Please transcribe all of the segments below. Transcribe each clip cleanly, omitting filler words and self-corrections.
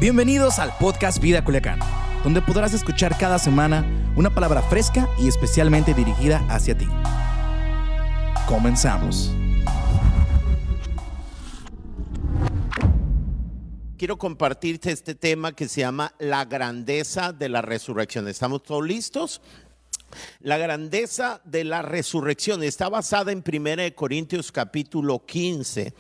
Bienvenidos al podcast Vida Culiacán, donde podrás escuchar cada semana una palabra fresca y especialmente dirigida hacia ti. Comenzamos. Quiero compartirte este tema que se llama la grandeza de la resurrección. ¿Estamos todos listos? La grandeza de la resurrección está basada en 1 Corintios capítulo 15.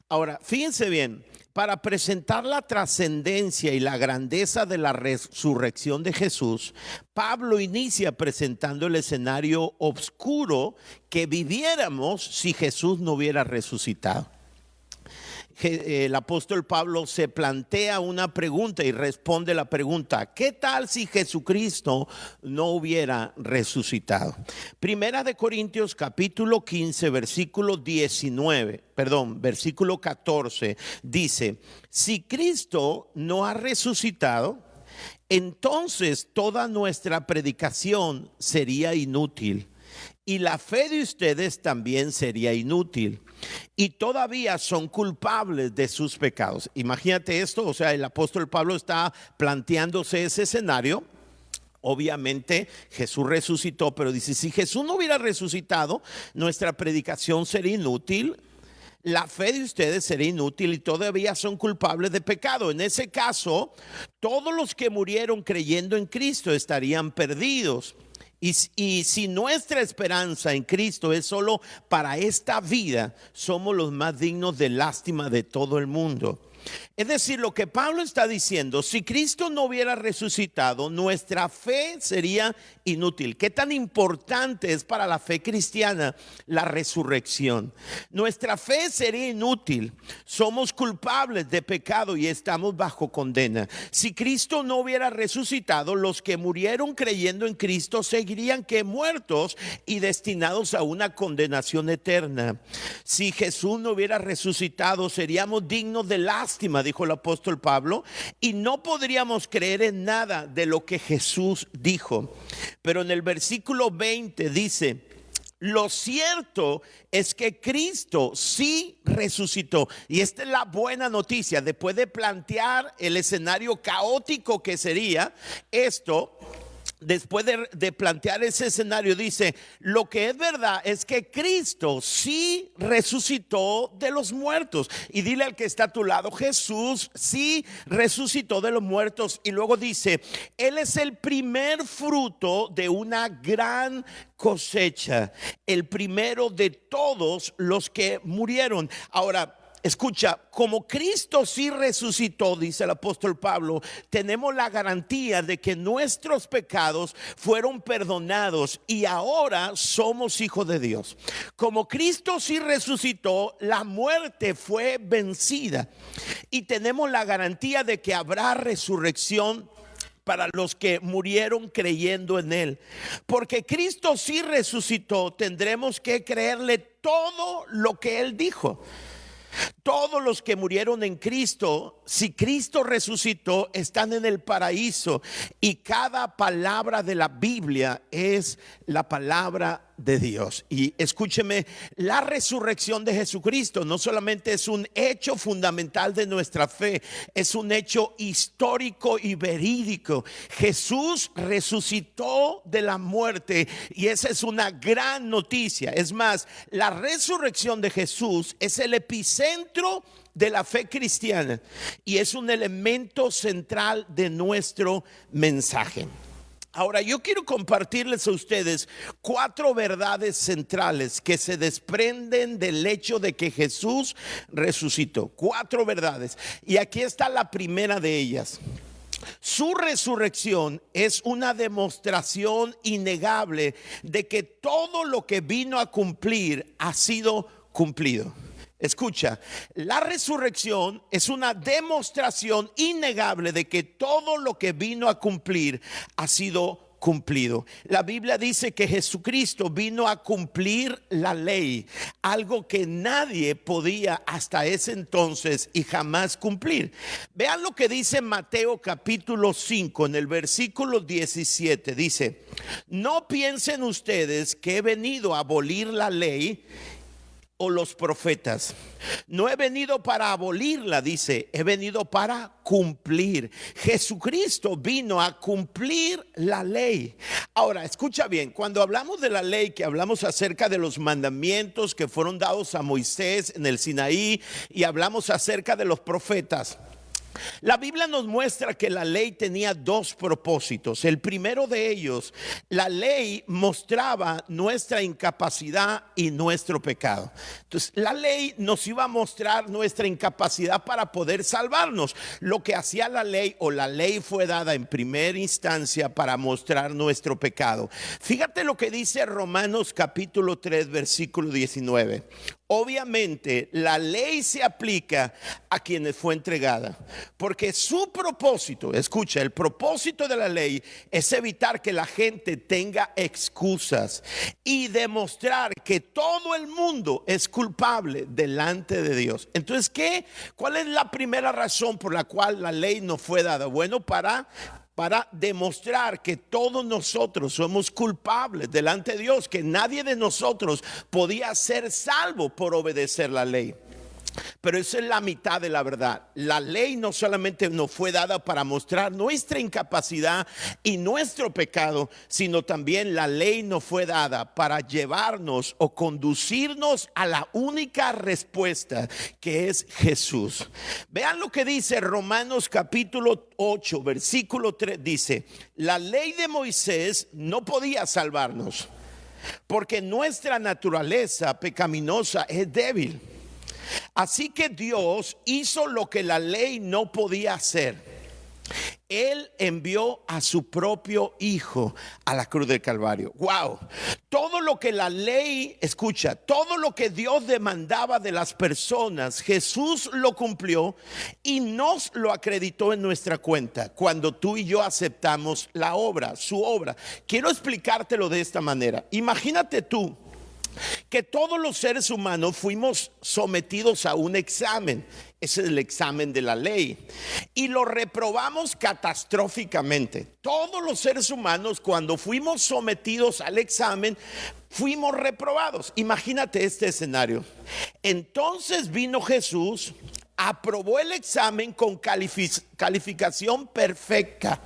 Ahora, fíjense bien, para presentar la trascendencia y la grandeza de la resurrección de Jesús, Pablo inicia presentando el escenario oscuro que viviéramos si Jesús no hubiera resucitado. El apóstol Pablo se plantea una pregunta y responde la pregunta: ¿qué tal si Jesucristo no hubiera resucitado? Primera de Corintios capítulo 15 versículo 14 dice: si Cristo no ha resucitado, entonces toda nuestra predicación sería inútil y la fe de ustedes también sería inútil. Y todavía son culpables de sus pecados. Imagínate esto, o sea, el apóstol Pablo está planteándose ese escenario. Obviamente Jesús resucitó, pero dice: si Jesús no hubiera resucitado, nuestra predicación sería inútil, la fe de ustedes sería inútil y todavía son culpables de pecado. En ese caso, todos los que murieron creyendo en Cristo estarían perdidos. Y si nuestra esperanza en Cristo es solo para esta vida, somos los más dignos de lástima de todo el mundo. Es decir, lo que Pablo está diciendo: si Cristo no hubiera resucitado, nuestra fe sería inútil. ¿Qué tan importante es para la fe cristiana la resurrección? Nuestra fe sería inútil. Somos culpables de pecado y estamos bajo condena. Si Cristo no hubiera resucitado, los que murieron creyendo en Cristo seguirían que muertos y destinados a una condenación eterna. Si Jesús no hubiera resucitado, seríamos dignos de lástima, dijo el apóstol Pablo, y no podríamos creer en nada de lo que Jesús dijo. Pero en el versículo 20 dice: lo cierto es que Cristo sí resucitó. Y esta es la buena noticia. Después de plantear el escenario caótico que sería esto, después de plantear ese escenario, dice: lo que es verdad es que Cristo sí resucitó de los muertos. Y dile al que está a tu lado: Jesús sí resucitó de los muertos. Y luego dice: Él es el primer fruto de una gran cosecha, el primero de todos los que murieron. Ahora, escucha, como Cristo sí resucitó, dice el apóstol Pablo, tenemos la garantía de que nuestros pecados fueron perdonados y ahora somos hijos de Dios. Como Cristo sí resucitó, la muerte fue vencida y tenemos la garantía de que habrá resurrección para los que murieron creyendo en Él. Porque Cristo sí resucitó, tendremos que creerle todo lo que Él dijo. Todos los que murieron en Cristo, si Cristo resucitó, están en el paraíso. Y cada palabra de la Biblia es la palabra de Dios. Y escúcheme, la resurrección de Jesucristo no solamente es un hecho fundamental de nuestra fe, es un hecho histórico y verídico. Jesús resucitó de la muerte y esa es una gran noticia. Es más, la resurrección de Jesús es el epicentro de la fe cristiana y es un elemento central de nuestro mensaje. Ahora, yo quiero compartirles a ustedes 4 verdades centrales que se desprenden del hecho de que Jesús resucitó. 4 verdades. Y aquí está la primera de ellas. Su resurrección es una demostración innegable de que todo lo que vino a cumplir ha sido cumplido. Escucha, la resurrección es una demostración innegable de que todo lo que vino a cumplir ha sido cumplido. La Biblia dice que Jesucristo vino a cumplir la ley, algo que nadie podía hasta ese entonces y jamás cumplir. Vean lo que dice Mateo capítulo 5 en el versículo 17. Dice: no piensen ustedes que he venido a abolir la ley o los profetas. No he venido para abolirla, dice, he venido para cumplir. Jesucristo vino a cumplir la ley. Ahora, escucha bien, cuando hablamos de la ley, que hablamos acerca de los mandamientos que fueron dados a Moisés en el Sinaí, y hablamos acerca de los profetas, la Biblia nos muestra que la ley tenía dos propósitos. El primero de ellos, la ley mostraba nuestra incapacidad y nuestro pecado. Entonces, la ley nos iba a mostrar nuestra incapacidad para poder salvarnos. Lo que hacía la ley, o la ley fue dada en primera instancia para mostrar nuestro pecado. Fíjate lo que dice Romanos capítulo 3, versículo 19. Obviamente la ley se aplica a quienes fue entregada, porque su propósito, escucha, el propósito de la ley es evitar que la gente tenga excusas y demostrar que todo el mundo es culpable delante de Dios. Entonces, ¿cuál es la primera razón por la cual la ley nos fue dada? Bueno, para demostrar que todos nosotros somos culpables delante de Dios, que nadie de nosotros podía ser salvo por obedecer la ley. Pero esa es la mitad de la verdad. La ley no solamente nos fue dada para mostrar nuestra incapacidad y nuestro pecado, sino también la ley nos fue dada para llevarnos o conducirnos a la única respuesta, que es Jesús. Vean lo que dice Romanos capítulo 8, versículo 3, dice: la ley de Moisés no podía salvarnos, porque nuestra naturaleza pecaminosa es débil. Así que Dios hizo lo que la ley no podía hacer. Él envió a su propio Hijo a la cruz del Calvario. Wow. Todo lo que la ley, escucha, todo lo que Dios demandaba de las personas, Jesús lo cumplió y nos lo acreditó en nuestra cuenta cuando tú y yo aceptamos la obra, su obra. Quiero explicártelo de esta manera. Imagínate tú que todos los seres humanos fuimos sometidos a un examen. Ese es el examen de la ley, y lo reprobamos catastróficamente. Todos los seres humanos, cuando fuimos sometidos al examen, fuimos reprobados. Imagínate este escenario. Entonces vino Jesús, aprobó el examen con calificación perfecta.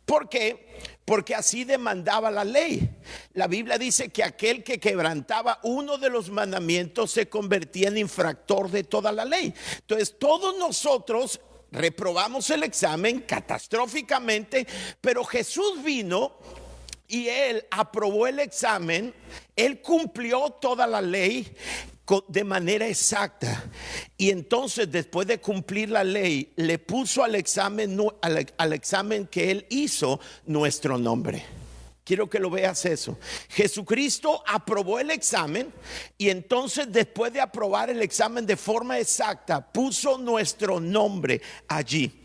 ¿Por qué? Porque así demandaba la ley. La Biblia dice que aquel que quebrantaba uno de los mandamientos se convertía en infractor de toda la ley. Entonces, todos nosotros reprobamos el examen catastróficamente, pero Jesús vino y Él aprobó el examen. Él cumplió toda la ley de manera exacta, y entonces, después de cumplir la ley, le puso al examen que Él hizo nuestro nombre. Quiero que lo veas eso. Jesucristo aprobó el examen, y entonces, después de aprobar el examen de forma exacta, puso nuestro nombre allí.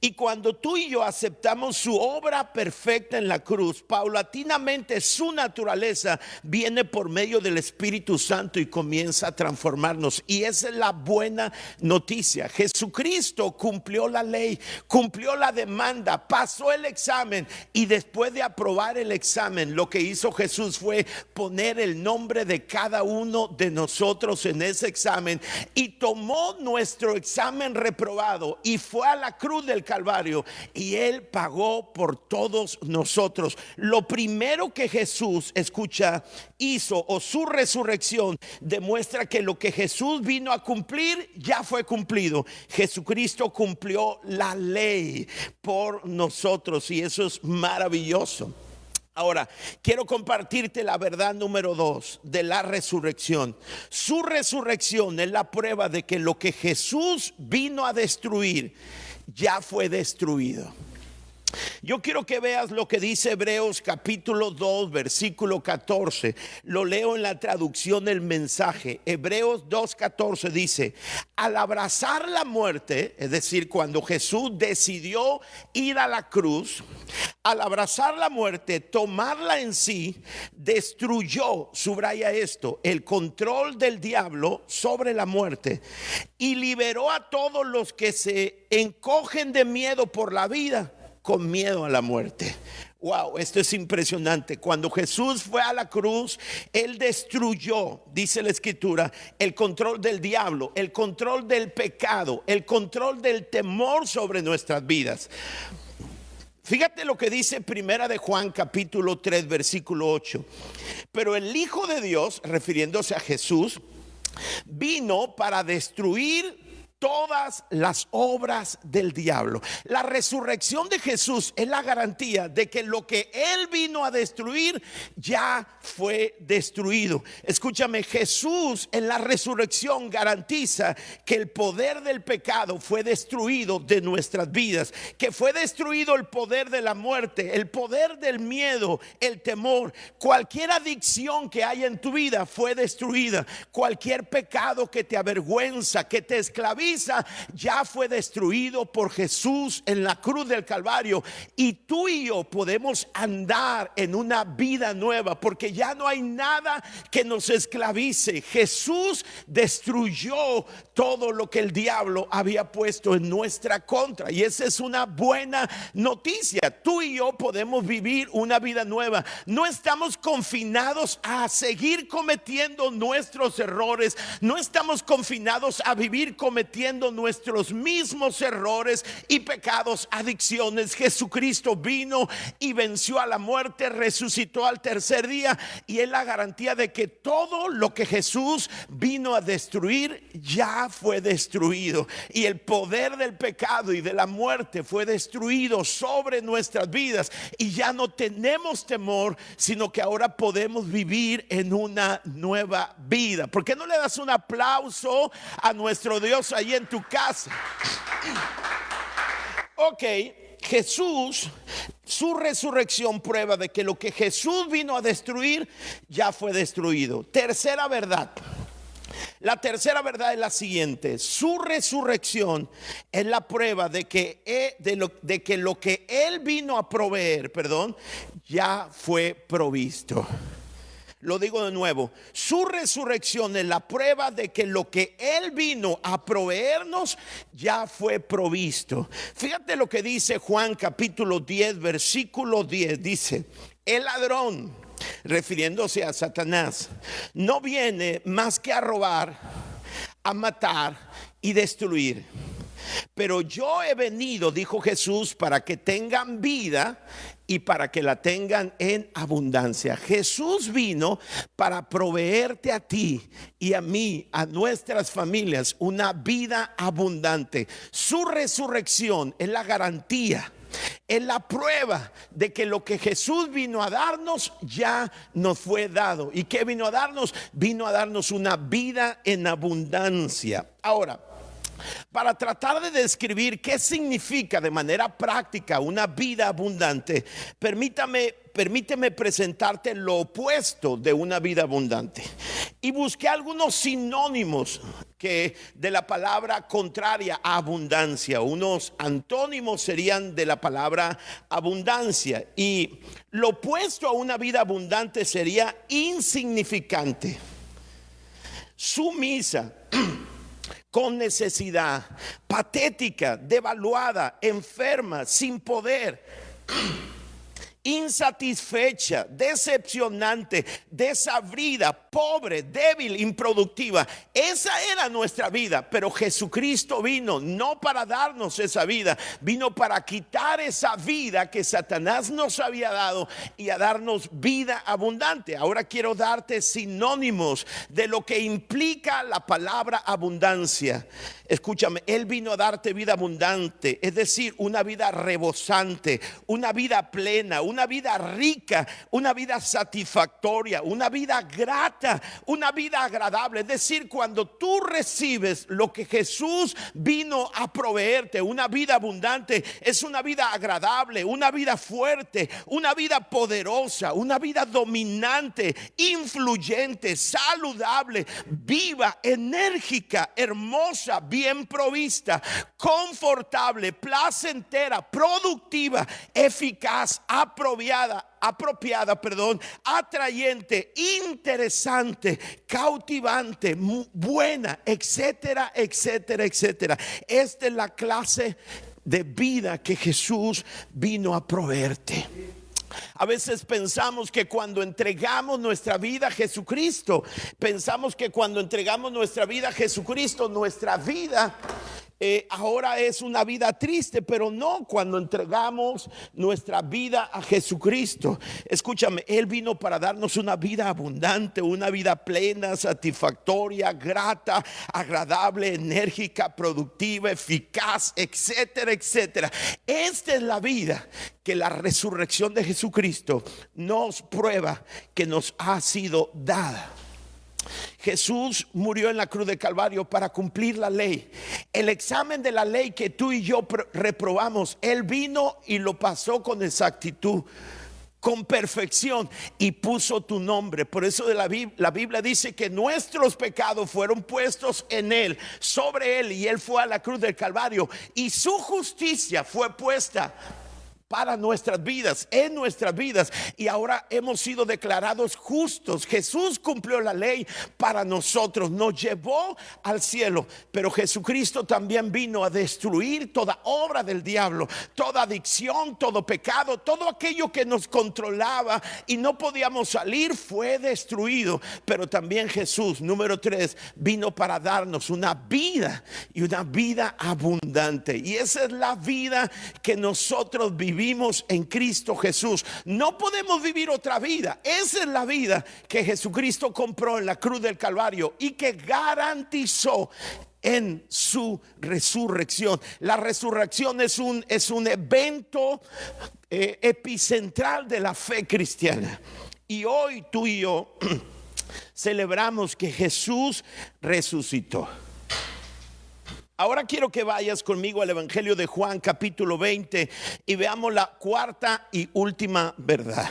Y cuando tú y yo aceptamos su obra perfecta en la cruz, paulatinamente su naturaleza viene por medio del Espíritu Santo y comienza a transformarnos. Y esa es la buena noticia. Jesucristo cumplió la ley, cumplió la demanda, pasó el examen, y después de aprobar el examen, lo que hizo Jesús fue poner el nombre de cada uno de nosotros en ese examen, y tomó nuestro examen reprobado y fue a la cruz del Calvario, y Él pagó por todos nosotros. Lo primero que Jesús, escucha, hizo, o su resurrección, demuestra que lo que Jesús vino a cumplir ya fue cumplido. Jesucristo cumplió la ley por nosotros, y eso es maravilloso. Ahora, quiero compartirte la verdad número 2 de la resurrección. Su resurrección es la prueba de que lo que Jesús vino a destruir ya fue destruido. Yo quiero que veas lo que dice Hebreos capítulo 2, versículo 14. Lo leo en la traducción del Mensaje. Hebreos 2:14 dice: al abrazar la muerte, es decir, cuando Jesús decidió ir a la cruz, al abrazar la muerte, tomarla en sí, destruyó, subraya esto, el control del diablo sobre la muerte, y liberó a todos los que se encogen de miedo por la vida. con miedo a la muerte. Wow, esto es impresionante. Cuando Jesús fue a la cruz, Él destruyó, dice la Escritura, el control del diablo, el control del pecado, el control del temor sobre nuestras vidas. Fíjate lo que dice Primera de Juan capítulo 3 versículo 8. Pero el Hijo de Dios, refiriéndose a Jesús, vino para destruir todas las obras del diablo. La resurrección de Jesús es la garantía de que lo que Él vino a destruir ya fue destruido. Escúchame, Jesús en la resurrección garantiza que el poder del pecado fue destruido de nuestras vidas, que fue destruido el poder de la muerte, el poder del miedo, el temor. Cualquier adicción que haya en tu vida fue destruida. Cualquier pecado que te avergüenza, que te esclaviza, ya fue destruido por Jesús en la cruz del Calvario. Y tú y yo podemos andar en una vida nueva, porque ya no hay nada que nos esclavice. Jesús destruyó todo lo que el diablo había puesto en nuestra contra, y esa es una buena noticia. Tú y yo podemos vivir una vida nueva. No estamos confinados a seguir cometiendo nuestros errores. No estamos confinados a vivir cometiendo nuestros mismos errores y pecados, adicciones. Jesucristo vino y venció a la muerte, resucitó al tercer día, y es la garantía de que todo lo que Jesús vino a destruir ya fue destruido, y el poder del pecado y de la muerte fue destruido sobre nuestras vidas, y ya no tenemos temor, sino que ahora podemos vivir en una nueva vida. ¿Por qué no le das un aplauso a nuestro Dios ahí en tu casa? Ok, Jesús, su resurrección prueba de que lo que Jesús vino a destruir ya fue destruido. Tercera verdad. La tercera verdad es la siguiente: su resurrección es la prueba de que lo que Él vino a proveer, ya fue provisto. Lo digo de nuevo, su resurrección es la prueba de que lo que Él vino a proveernos ya fue provisto. Fíjate lo que dice Juan capítulo 10 versículo 10. Dice: el ladrón, refiriéndose a Satanás, no viene más que a robar, a matar y destruir. Pero yo he venido, dijo Jesús, para que tengan vida y para que la tengan en abundancia. Jesús vino para proveerte a ti y a mí, a nuestras familias, una vida abundante. Su resurrección es la garantía, es la prueba de que lo que Jesús vino a darnos ya nos fue dado. ¿Y qué vino a darnos? Vino a darnos una vida en abundancia. Ahora, para tratar de describir qué significa de manera práctica una vida abundante, permíteme presentarte lo opuesto de una vida abundante. Y busqué algunos sinónimos de la palabra contraria a abundancia. Unos antónimos serían de la palabra abundancia. Y lo opuesto a una vida abundante sería insignificante, sumisa, con necesidad, patética, devaluada, enferma, sin poder, insatisfecha, decepcionante, desabrida, pobre, débil, improductiva. Esa era nuestra vida, pero Jesucristo vino no para darnos esa vida, vino para quitar esa vida que Satanás nos había dado y a darnos vida abundante. Ahora quiero darte sinónimos de lo que implica la palabra abundancia. Escúchame, Él vino a darte vida abundante, es decir, una vida rebosante, una vida plena, una vida rica, una vida satisfactoria, una vida grata, una vida agradable. Es decir, cuando tú recibes lo que Jesús vino a proveerte, una vida abundante, es una vida agradable, una vida fuerte, una vida poderosa, una vida dominante, influyente, saludable, viva, enérgica, hermosa, bien provista, confortable, placentera, productiva, eficaz, apropiada, atrayente, interesante, cautivante, buena, etcétera, etcétera, etcétera. Esta es la clase de vida que Jesús vino a proveerte. A veces pensamos que cuando entregamos nuestra vida a Jesucristo, nuestra vida ahora es una vida triste, pero no cuando entregamos nuestra vida a Jesucristo. Escúchame, Él vino para darnos una vida abundante, una vida plena, satisfactoria, grata, agradable, enérgica, productiva, eficaz, etcétera, etcétera. Esta es la vida que la resurrección de Jesucristo nos prueba que nos ha sido dada. Jesús murió en la cruz de Calvario para cumplir la ley. El examen de la ley que tú y yo reprobamos, Él vino y lo pasó con exactitud, con perfección, y puso tu nombre. Por eso la Biblia dice que nuestros pecados fueron puestos en Él, sobre Él, y Él fue a la cruz del Calvario, y su justicia fue puesta para nuestras vidas, en nuestras vidas, y ahora hemos sido declarados justos. Jesús cumplió la ley para nosotros, nos llevó al cielo, pero Jesucristo también vino a destruir toda obra del diablo, toda adicción, todo pecado, todo aquello que nos controlaba y no podíamos salir fue destruido. Pero también Jesús, número 3, vino para darnos una vida, y una vida abundante, y esa es la vida que nosotros vivimos en Cristo Jesús. No podemos vivir otra vida. Esa es la vida que Jesucristo compró en la cruz del Calvario y que garantizó en su resurrección. La resurrección es un evento epicentral de la fe cristiana. Y hoy tú y yo celebramos que Jesús resucitó. Ahora quiero que vayas conmigo al Evangelio de Juan, capítulo 20, y veamos la cuarta y última verdad.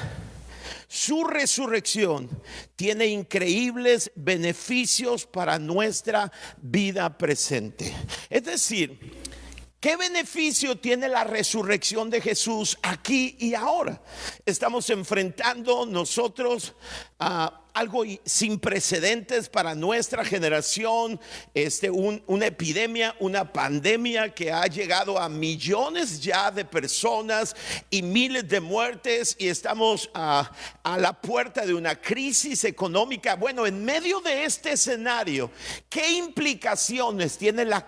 Su resurrección tiene increíbles beneficios para nuestra vida presente. Es decir, ¿qué beneficio tiene la resurrección de Jesús aquí y ahora? Estamos enfrentando nosotros a algo sin precedentes para nuestra generación, una epidemia, una pandemia que ha llegado a millones ya de personas y miles de muertes, y estamos a la puerta de una crisis económica. Bueno, en medio de este escenario, ¿qué implicaciones tiene la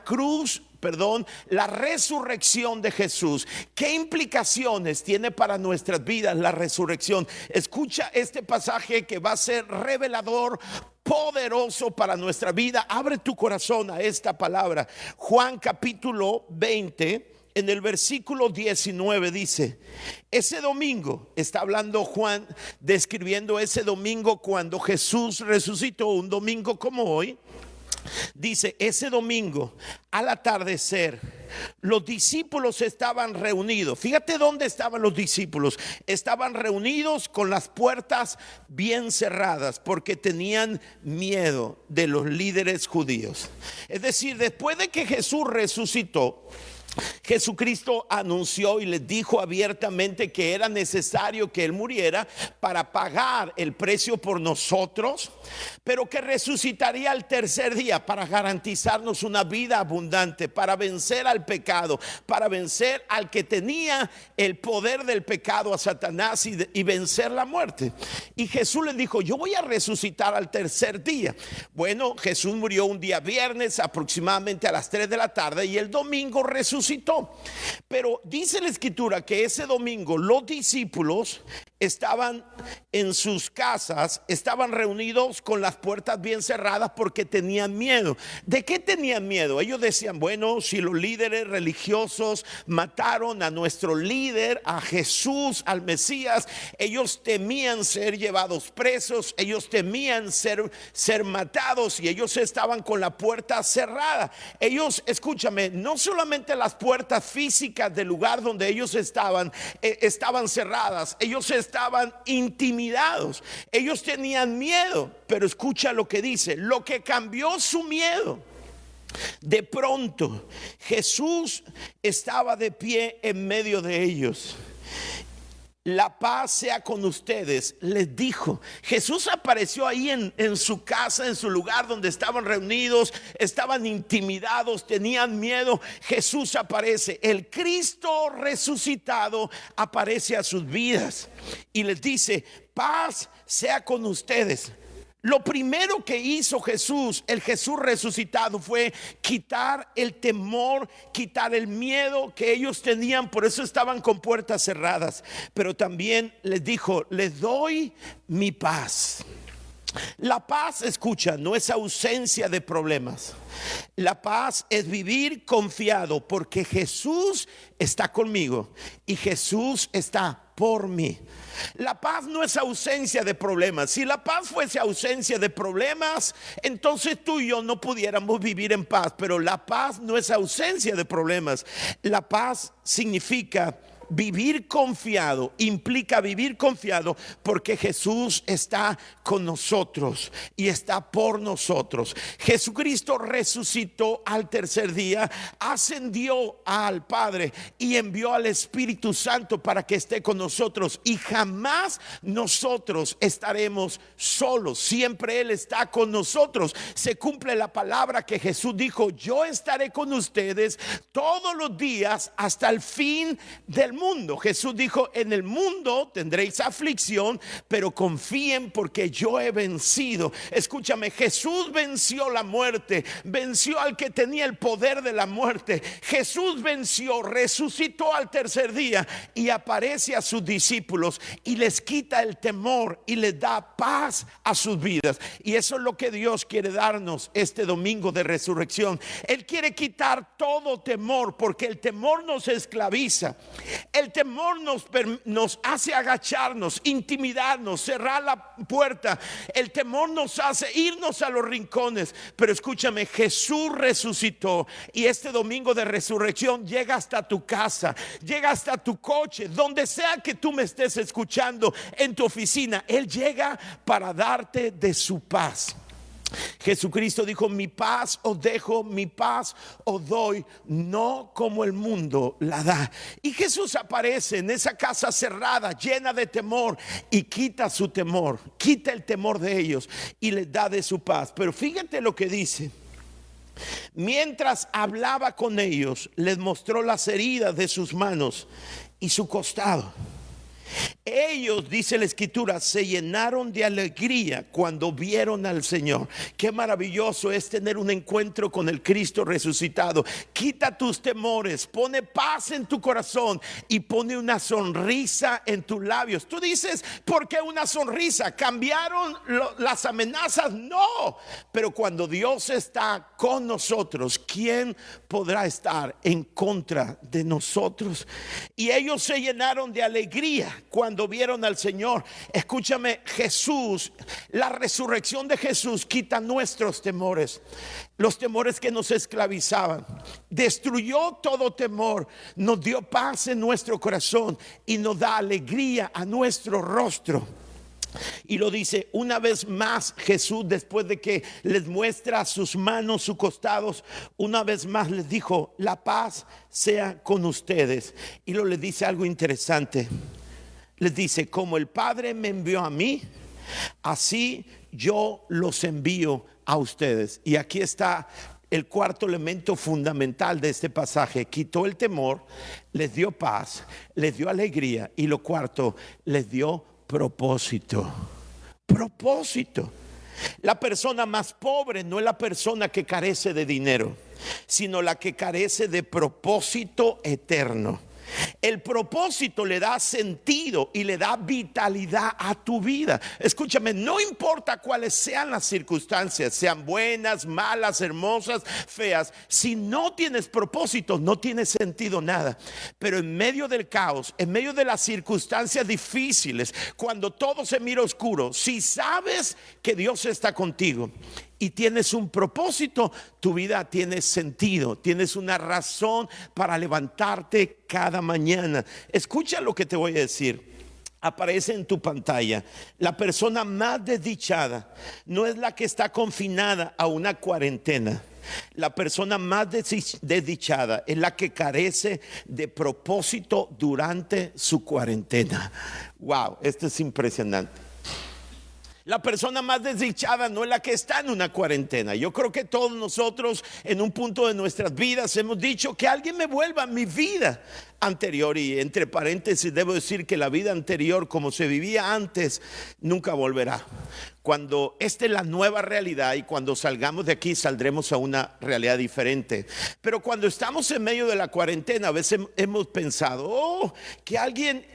resurrección de Jesús? ¿Qué implicaciones tiene para nuestras vidas la resurrección? Escucha este pasaje que va a ser revelador, poderoso para nuestra vida. Abre tu corazón a esta palabra. Juan capítulo 20, en el versículo 19 dice: ese domingo, está hablando Juan, describiendo ese domingo cuando Jesús resucitó, un domingo como hoy. Dice, ese domingo al atardecer, los discípulos estaban reunidos. Fíjate dónde estaban los discípulos. Estaban reunidos con las puertas bien cerradas porque tenían miedo de los líderes judíos. Es decir, después de que Jesús resucitó, Jesucristo anunció y les dijo abiertamente que era necesario que Él muriera para pagar el precio por nosotros, pero que resucitaría al tercer día para garantizarnos una vida abundante, para vencer al pecado, para vencer al que tenía el poder del pecado, a Satanás, y vencer la muerte. Y Jesús les dijo: yo voy a resucitar al tercer día. Bueno, Jesús murió un día viernes aproximadamente a las 3 de la tarde, y el domingo resucitó. Pero dice la escritura que ese domingo los discípulos estaban en sus casas, estaban reunidos con las puertas bien cerradas porque tenían miedo. ¿De qué tenían miedo? Ellos decían: bueno, si los líderes religiosos mataron a nuestro líder, a Jesús, al Mesías, ellos temían ser llevados presos, ellos temían ser matados, y ellos estaban con la puerta cerrada. Ellos, escúchame, no solamente las puertas físicas del lugar donde ellos estaban cerradas, ellos estaban intimidados, ellos tenían miedo. Pero escucha lo que dice: lo que cambió su miedo, de pronto Jesús estaba de pie en medio de ellos. La paz sea con ustedes, les dijo. Jesús apareció ahí en su casa, en su lugar donde estaban reunidos, estaban intimidados, tenían miedo. Jesús aparece, el Cristo resucitado aparece a sus vidas y les dice: paz sea con ustedes. Lo primero que hizo Jesús, el Jesús resucitado, fue quitar el temor, quitar el miedo que ellos tenían. Por eso estaban con puertas cerradas. Pero también les dijo: les doy mi paz. La paz, escucha, no es ausencia de problemas. La paz es vivir confiado porque Jesús está conmigo y Jesús está por mí. La paz no es ausencia de problemas. Si la paz fuese ausencia de problemas, entonces tú y yo no pudiéramos vivir en paz. Pero la paz no es ausencia de problemas. La paz significa vivir confiado, implica vivir confiado porque Jesús está con nosotros y está por nosotros. Jesucristo resucitó al tercer día, ascendió al Padre y envió al Espíritu Santo para que esté con nosotros, y jamás nosotros estaremos solos. Siempre Él está con nosotros. Se cumple la palabra que Jesús dijo: yo estaré con ustedes todos los días hasta el fin del mundo. Jesús dijo: en el mundo tendréis aflicción, pero confíen porque yo he vencido. Escúchame, Jesús venció la muerte, venció al que tenía el poder de la muerte. Jesús venció, resucitó al tercer día y aparece a sus discípulos y les quita el temor y les da paz a sus vidas. Y eso es lo que Dios quiere darnos este domingo de resurrección. Él quiere quitar todo temor, porque el temor nos esclaviza. El temor nos hace agacharnos, intimidarnos, cerrar la puerta. El temor nos hace irnos a los rincones. Pero escúchame, Jesús resucitó y este domingo de resurrección llega hasta tu casa, llega hasta tu coche, donde sea que tú me estés escuchando, en tu oficina. Él llega para darte de su paz. Jesucristo dijo: mi paz os dejo, mi paz os doy, no como el mundo la da. Y Jesús aparece en esa casa cerrada, llena de temor, y quita su temor, quita el temor de ellos y les da de su paz. Pero fíjate lo que dice: mientras hablaba con ellos, les mostró las heridas de sus manos y su costado. Ellos, dice la Escritura, se llenaron de alegría cuando vieron al Señor. Qué maravilloso es tener un encuentro con el Cristo resucitado. Quita tus temores, pone paz en tu corazón y pone una sonrisa en tus labios. Tú dices: ¿por qué una sonrisa? ¿Cambiaron las amenazas? No. Pero cuando Dios está con nosotros, ¿quién podrá estar en contra de nosotros? Y ellos se llenaron de alegría cuando vieron al Señor. Escúchame, Jesús, la resurrección de Jesús quita nuestros temores, los temores que nos esclavizaban. Destruyó todo temor, nos dio paz en nuestro corazón y nos da alegría a nuestro rostro. Y lo dice una vez más Jesús, después de que les muestra sus manos, sus costados. Una vez más les dijo: la paz sea con ustedes. Y luego les dice algo interesante. Les dice: como el Padre me envió a mí, así yo los envío a ustedes. Y aquí está el cuarto elemento fundamental de este pasaje. Quitó el temor, les dio paz, les dio alegría, y lo cuarto, les dio propósito. Propósito. La persona más pobre no es la persona que carece de dinero, sino la que carece de propósito eterno. El propósito le da sentido y le da vitalidad a tu vida. Escúchame, no importa cuáles sean las circunstancias, sean buenas, malas, hermosas, feas. Si no tienes propósito, no tiene sentido nada. Pero en medio del caos, en medio de las circunstancias difíciles, cuando todo se mira oscuro, si sabes que Dios está contigo y tienes un propósito, tu vida tiene sentido, tienes una razón para levantarte cada mañana. Escucha lo que te voy a decir. aparece en tu pantalla. La persona más desdichada no es la que está confinada a una cuarentena. La persona más desdichada es la que carece de propósito durante su cuarentena. Wow, esto es impresionante. La persona más desdichada no es la que está en una cuarentena. Yo creo que todos nosotros en un punto de nuestras vidas hemos dicho que alguien me vuelva a mi vida anterior, y entre paréntesis debo decir que la vida anterior como se vivía antes nunca volverá. Cuando esta es la nueva realidad y cuando salgamos de aquí saldremos a una realidad diferente. Pero cuando estamos en medio de la cuarentena a veces hemos pensado que alguien,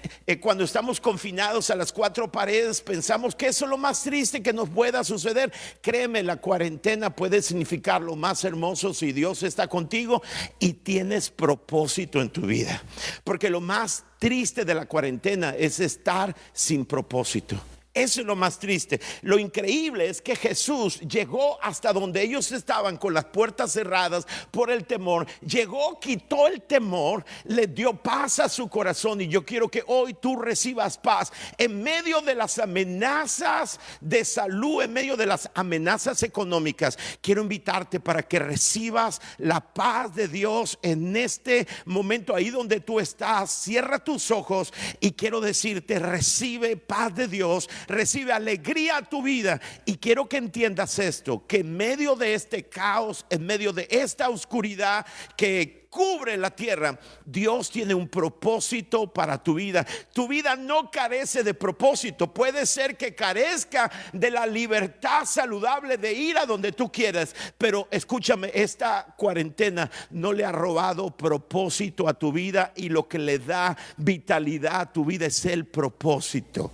cuando estamos confinados a las cuatro paredes, pensamos que eso es lo más triste que nos pueda suceder. Créeme, la cuarentena puede significar lo más hermoso si Dios está contigo y tienes propósito en tu vida. Porque lo más triste de la cuarentena es estar sin propósito. Eso es lo más triste. Lo increíble es que Jesús llegó hasta donde ellos estaban con las puertas cerradas por el temor. Llegó, quitó el temor, le dio paz a su corazón. Y yo quiero que hoy tú recibas paz en medio de las amenazas de salud, en medio de las amenazas económicas. Quiero invitarte para que recibas la paz de Dios en este momento, ahí donde tú estás. Cierra tus ojos y quiero decirte: recibe paz de Dios. Recibe alegría a tu vida. Y quiero que entiendas esto, que en medio de este caos, en medio de esta oscuridad que cubre la tierra, Dios tiene un propósito para tu vida. Tu vida no carece de propósito. Puede ser que carezca de la libertad saludable de ir a donde tú quieras, pero escúchame, esta cuarentena no le ha robado propósito a tu vida, y lo que le da vitalidad a tu vida es el propósito.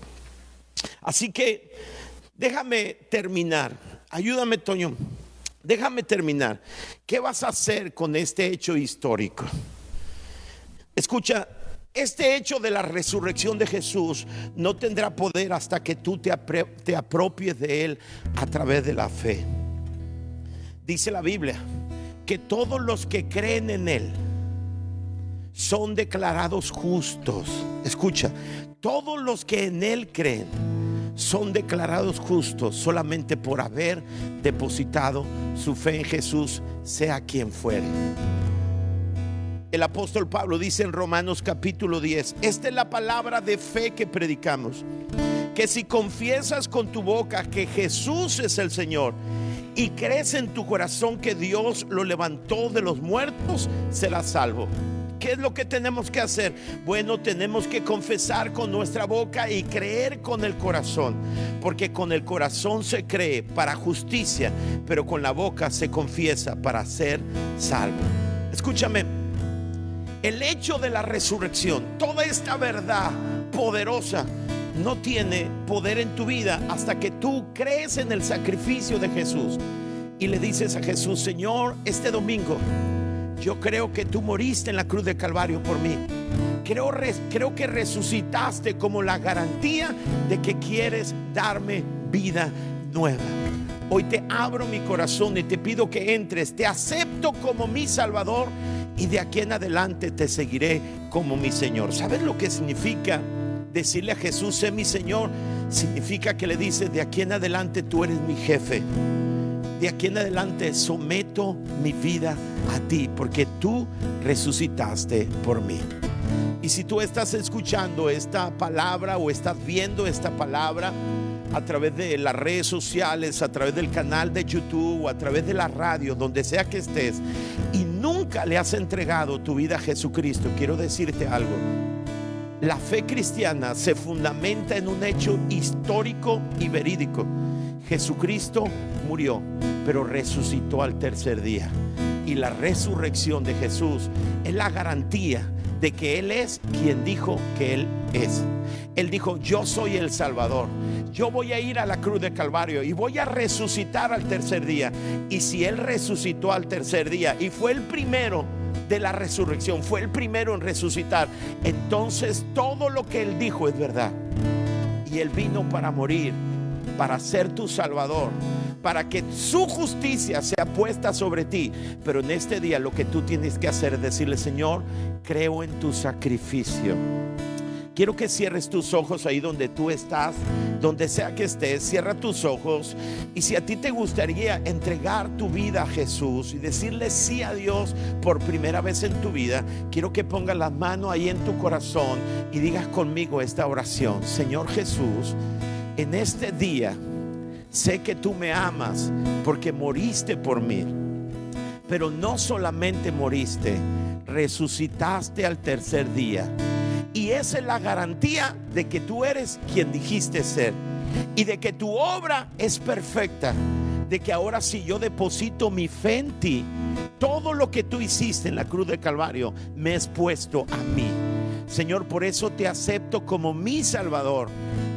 Así que déjame terminar. Ayúdame, Toño. Déjame terminar. ¿Qué vas a hacer con este hecho histórico? Escucha, este hecho de la resurrección de Jesús no tendrá poder hasta que tú te apropies de él a través de la fe. Dice la Biblia que todos los que creen en él son declarados justos. Escucha, todos los que en él creen son declarados justos solamente por haber depositado su fe en Jesús, sea quien fuere. El apóstol Pablo dice en Romanos capítulo 10: esta es la palabra de fe que predicamos, que si confiesas con tu boca que Jesús es el Señor y crees en tu corazón que Dios lo levantó de los muertos, serás salvo. ¿Qué es lo que tenemos que hacer? Bueno, tenemos que confesar con nuestra boca y creer con el corazón, porque con el corazón se cree para justicia, pero con la boca se confiesa para ser salvo. Escúchame, el hecho de la resurrección, toda esta verdad poderosa, no tiene poder en tu vida hasta que tú crees en el sacrificio de Jesús y le dices a Jesús: Señor, este domingo yo creo que tú moriste en la cruz de Calvario por mí. Creo que resucitaste como la garantía de que quieres darme vida nueva. Hoy te abro mi corazón y te pido que entres. Te acepto como mi Salvador y de aquí en adelante te seguiré como mi Señor. ¿Sabes lo que significa decirle a Jesús: sé mi Señor? Significa que le dices: de aquí en adelante tú eres mi jefe. De aquí en adelante someto mi vida a ti, porque tú resucitaste por mí. Y si tú estás escuchando esta palabra o estás viendo esta palabra a través de las redes sociales, a través del canal de YouTube o a través de la radio, donde sea que estés, y nunca le has entregado tu vida a Jesucristo, quiero decirte algo. La fe cristiana se fundamenta en un hecho histórico y verídico. Jesucristo murió, pero resucitó al tercer día. Y la resurrección de Jesús es la garantía de que Él es quien dijo que Él es. Él dijo: yo soy el Salvador. Yo voy a ir a la cruz de Calvario y voy a resucitar al tercer día. Y si Él resucitó al tercer día y fue el primero de la resurrección, fue el primero en resucitar, entonces todo lo que Él dijo es verdad. Y Él vino para morir, para ser tu Salvador, para que su justicia sea puesta sobre ti. Pero en este día lo que tú tienes que hacer es decirle: Señor, creo en tu sacrificio, quiero que cierres tus ojos ahí donde tú estás, donde sea que estés, cierra tus ojos. Y si a ti te gustaría entregar tu vida a Jesús y decirle sí a Dios por primera vez en tu vida, quiero que pongas la mano ahí en tu corazón y digas conmigo esta oración. Señor Jesús, en este día sé que tú me amas porque moriste por mí, pero no solamente moriste, resucitaste al tercer día. Y esa es la garantía de que tú eres quien dijiste ser y de que tu obra es perfecta, de que ahora si yo deposito mi fe en ti, todo lo que tú hiciste en la cruz de Calvario me es puesto a mí. Señor, por eso te acepto como mi Salvador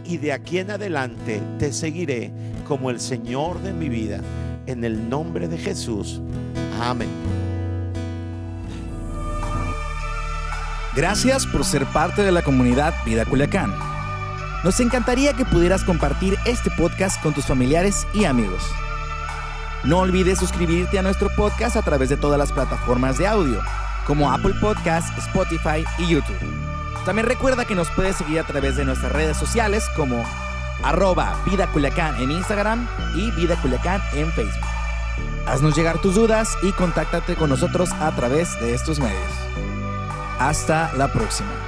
y de aquí en adelante te seguiré como el Señor de mi vida. En el nombre de Jesús. Amén. Gracias por ser parte de la comunidad Vida Culiacán. Nos encantaría que pudieras compartir este podcast con tus familiares y amigos. No olvides suscribirte a nuestro podcast a través de todas las plataformas de audio, como Apple Podcasts, Spotify y YouTube. También recuerda que nos puedes seguir a través de nuestras redes sociales como @Vida Culiacán en Instagram y Vida Culiacán en Facebook. Haznos llegar tus dudas y contáctate con nosotros a través de estos medios. Hasta la próxima.